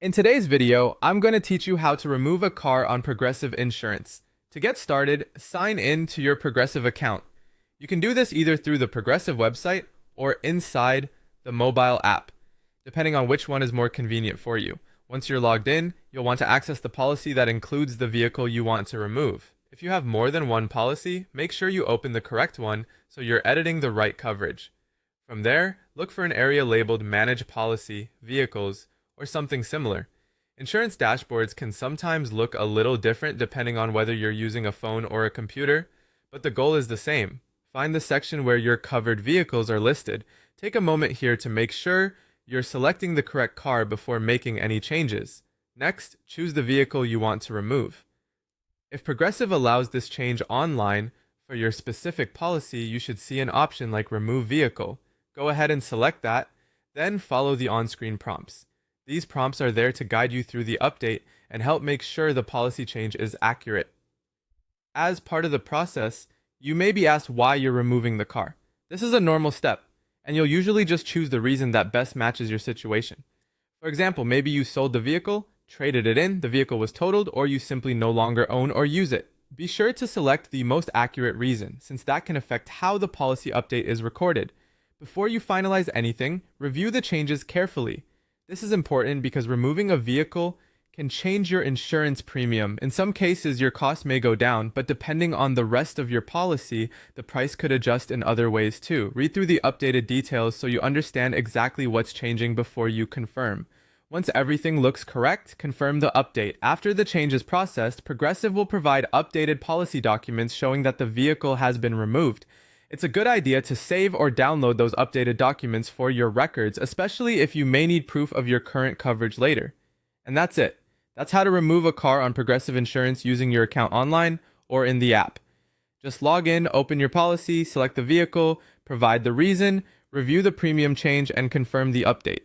In today's video, I'm going to teach you how to remove a car on Progressive Insurance. To get started, sign in to your Progressive account. You can do this either through the Progressive website or inside the mobile app, depending on which one is more convenient for you. Once you're logged in, you'll want to access the policy that includes the vehicle you want to remove. If you have more than one policy, make sure you open the correct one so you're editing the right coverage. From there, look for an area labeled Manage Policy, Vehicles, or something similar. Insurance dashboards can sometimes look a little different depending on whether you're using a phone or a computer, but the goal is the same. Find the section where your covered vehicles are listed. Take a moment here to make sure you're selecting the correct car before making any changes. Next, choose the vehicle you want to remove. If Progressive allows this change online for your specific policy, you should see an option like Remove Vehicle. Go ahead and select that, then follow the on-screen prompts. These prompts are there to guide you through the update and help make sure the policy change is accurate. As part of the process, you may be asked why you're removing the car. This is a normal step, and you'll usually just choose the reason that best matches your situation. For example, maybe you sold the vehicle, traded it in, the vehicle was totaled, or you simply no longer own or use it. Be sure to select the most accurate reason, since that can affect how the policy update is recorded. Before you finalize anything, review the changes carefully. This is important because removing a vehicle can change your insurance premium. In some cases, your cost may go down, but depending on the rest of your policy, the price could adjust in other ways too. Read through the updated details so you understand exactly what's changing before you confirm. Once everything looks correct, confirm the update. After the change is processed, Progressive will provide updated policy documents showing that the vehicle has been removed. It's a good idea to save or download those updated documents for your records, especially if you may need proof of your current coverage later. And that's it. That's how to remove a car on Progressive Insurance using your account online or in the app. Just log in, open your policy, select the vehicle, provide the reason, review the premium change, and confirm the update.